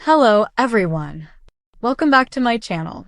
Hello everyone. Welcome back to my channel.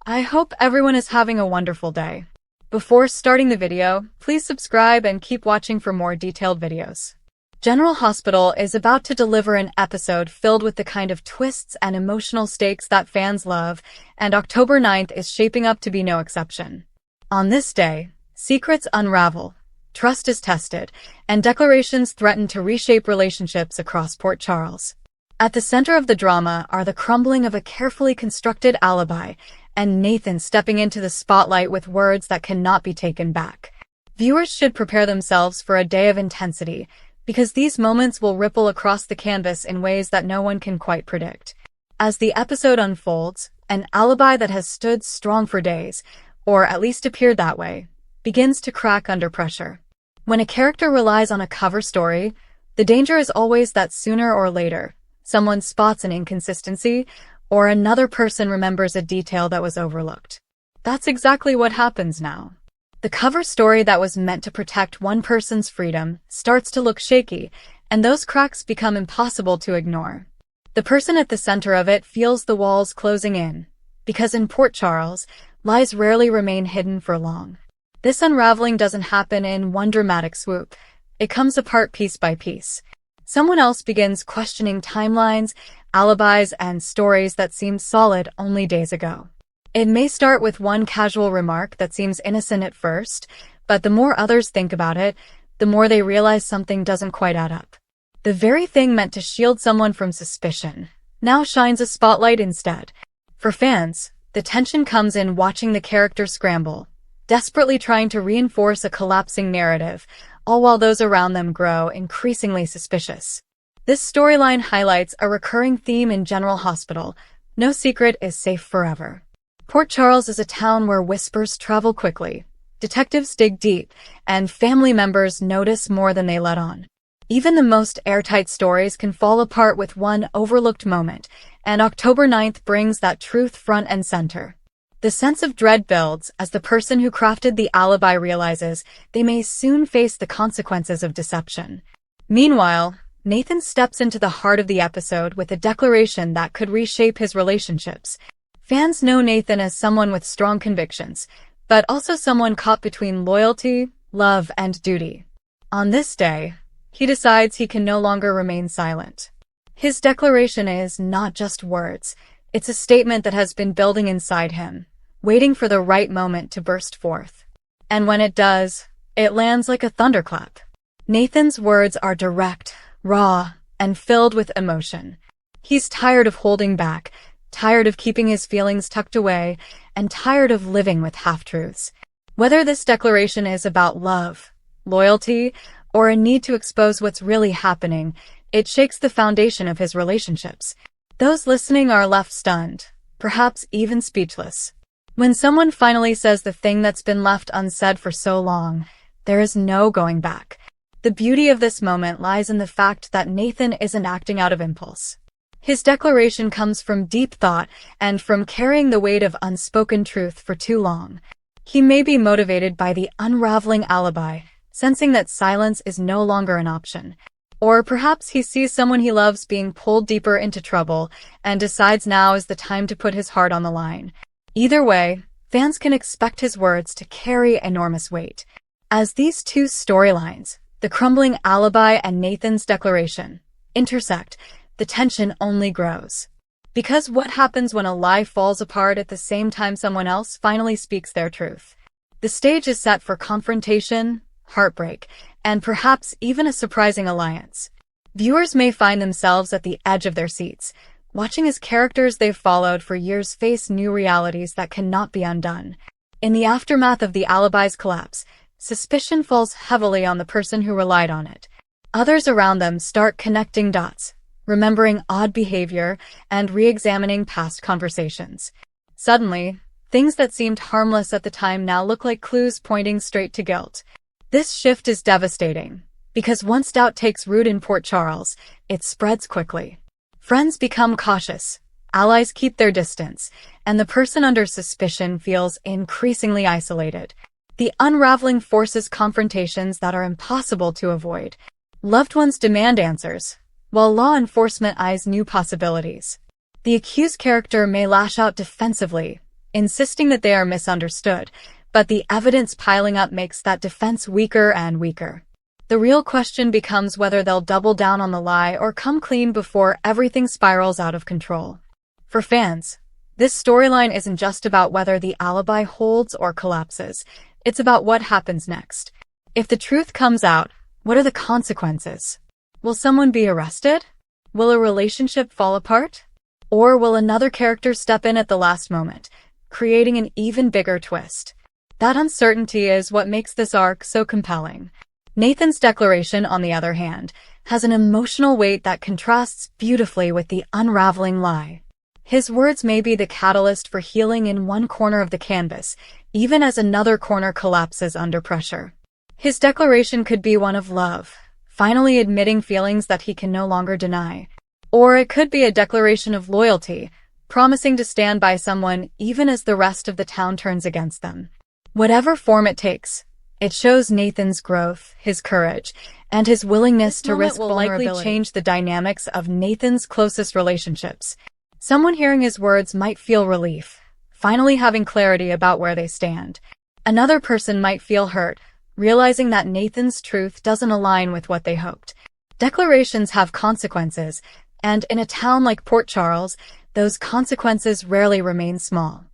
I hope everyone is having a wonderful day. Before starting the video, please subscribe and keep watching for more detailed videos. General Hospital is about to deliver an episode filled with the kind of twists and emotional stakes that fans love, and October 9th is shaping up to be no exception. On this day, secrets unravel, trust is tested, and declarations threaten to reshape relationships across Port Charles. At the center of the drama are the crumbling of a carefully constructed alibi and Nathan stepping into the spotlight with words that cannot be taken back. Viewers should prepare themselves for a day of intensity, because these moments will ripple across the canvas in ways that no one can quite predict. As the episode unfolds, an alibi that has stood strong for days, or at least appeared that way, begins to crack under pressure. When a character relies on a cover story, the danger is always that sooner or later, someone spots an inconsistency, or another person remembers a detail that was overlooked. That's exactly what happens now. The cover story that was meant to protect one person's freedom starts to look shaky, and those cracks become impossible to ignore. The person at the center of it feels the walls closing in, because in Port Charles, lies rarely remain hidden for long. This unraveling doesn't happen in one dramatic swoop. It comes apart piece by piece. Someone else begins questioning timelines, alibis, and stories that seemed solid only days ago. It may start with one casual remark that seems innocent at first, but the more others think about it, the more they realize something doesn't quite add up. The very thing meant to shield someone from suspicion now shines a spotlight instead. For fans, the tension comes in watching the characters scramble, desperately trying to reinforce a collapsing narrative, all while those around them grow increasingly suspicious. This storyline highlights a recurring theme in General Hospital: no secret is safe forever. Port Charles is a town where whispers travel quickly, detectives dig deep, and family members notice more than they let on. Even the most airtight stories can fall apart with one overlooked moment, and October 9th brings that truth front and center. The sense of dread builds as the person who crafted the alibi realizes they may soon face the consequences of deception. Meanwhile, Nathan steps into the heart of the episode with a declaration that could reshape his relationships. Fans know Nathan as someone with strong convictions, but also someone caught between loyalty, love, and duty. On this day, he decides he can no longer remain silent. His declaration is not just words, it's a statement that has been building inside him, waiting for the right moment to burst forth. And when it does, it lands like a thunderclap. Nathan's words are direct, raw, and filled with emotion. He's tired of holding back, tired of keeping his feelings tucked away, and tired of living with half-truths. Whether this declaration is about love, loyalty, or a need to expose what's really happening, it shakes the foundation of his relationships. Those listening are left stunned, perhaps even speechless. When someone finally says the thing that's been left unsaid for so long, there is no going back. The beauty of this moment lies in the fact that Nathan isn't acting out of impulse. His declaration comes from deep thought and from carrying the weight of unspoken truth for too long. He may be motivated by the unraveling alibi, sensing that silence is no longer an option. Or perhaps he sees someone he loves being pulled deeper into trouble and decides now is the time to put his heart on the line. Either way, fans can expect his words to carry enormous weight. As these two storylines, the crumbling alibi and Nathan's declaration, intersect, the tension only grows. Because what happens when a lie falls apart at the same time someone else finally speaks their truth? The stage is set for confrontation, heartbreak, and perhaps even a surprising alliance. Viewers may find themselves at the edge of their seats, watching as characters they've followed for years face new realities that cannot be undone. In the aftermath of the alibi's collapse, suspicion falls heavily on the person who relied on it. Others around them start connecting dots, remembering odd behavior and re-examining past conversations. Suddenly, things that seemed harmless at the time now look like clues pointing straight to guilt. This shift is devastating, because once doubt takes root in Port Charles, it spreads quickly. Friends become cautious, allies keep their distance, and the person under suspicion feels increasingly isolated. The unraveling forces confrontations that are impossible to avoid. Loved ones demand answers, while law enforcement eyes new possibilities. The accused character may lash out defensively, insisting that they are misunderstood, but the evidence piling up makes that defense weaker and weaker. The real question becomes whether they'll double down on the lie or come clean before everything spirals out of control. For fans, this storyline isn't just about whether the alibi holds or collapses. It's about what happens next. If the truth comes out, what are the consequences? Will someone be arrested? Will a relationship fall apart? Or will another character step in at the last moment, creating an even bigger twist? That uncertainty is what makes this arc so compelling. Nathan's declaration, on the other hand, has an emotional weight that contrasts beautifully with the unraveling lie. His words may be the catalyst for healing in one corner of the canvas, even as another corner collapses under pressure. His declaration could be one of love, finally admitting feelings that he can no longer deny. Or it could be a declaration of loyalty, promising to stand by someone even as the rest of the town turns against them. Whatever form it takes, it shows Nathan's growth, his courage, and his willingness to risk vulnerability. Will likely change the dynamics of Nathan's closest relationships. Someone hearing his words might feel relief, finally having clarity about where they stand. Another person might feel hurt, realizing that Nathan's truth doesn't align with what they hoped. Declarations have consequences, and in a town like Port Charles, those consequences rarely remain small.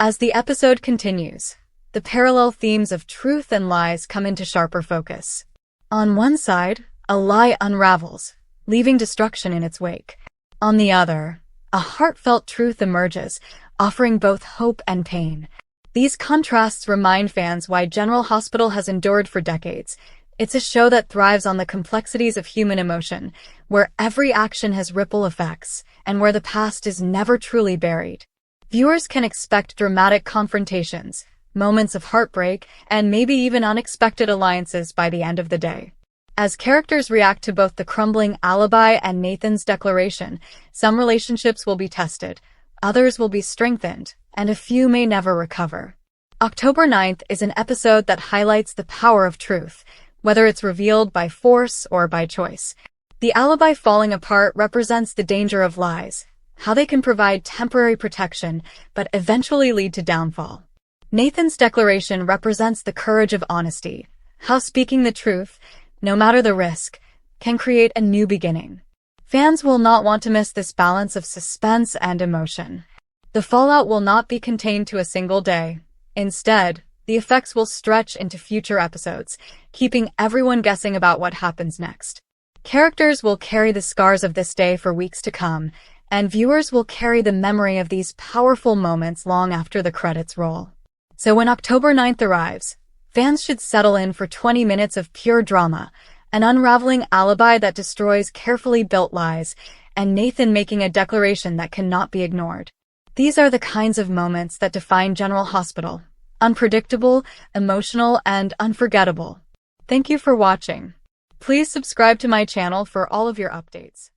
As the episode continues, the parallel themes of truth and lies come into sharper focus. On one side, a lie unravels, leaving destruction in its wake. On the other, a heartfelt truth emerges, offering both hope and pain. These contrasts remind fans why General Hospital has endured for decades. It's a show that thrives on the complexities of human emotion, where every action has ripple effects, and where the past is never truly buried. Viewers can expect dramatic confrontations, moments of heartbreak, and maybe even unexpected alliances by the end of the day. As characters react to both the crumbling alibi and Nathan's declaration, some relationships will be tested, others will be strengthened, and a few may never recover. October 9th is an episode that highlights the power of truth, whether it's revealed by force or by choice. The alibi falling apart represents the danger of lies, how they can provide temporary protection, but eventually lead to downfall. Nathan's declaration represents the courage of honesty, how speaking the truth, no matter the risk, can create a new beginning. Fans will not want to miss this balance of suspense and emotion. The fallout will not be contained to a single day. Instead, the effects will stretch into future episodes, keeping everyone guessing about what happens next. Characters will carry the scars of this day for weeks to come, and viewers will carry the memory of these powerful moments long after the credits roll. So when October 9th arrives, fans should settle in for 20 minutes of pure drama, an unraveling alibi that destroys carefully built lies, and Nathan making a declaration that cannot be ignored. These are the kinds of moments that define General Hospital: unpredictable, emotional, and unforgettable. Thank you for watching. Please subscribe to my channel for all of your updates.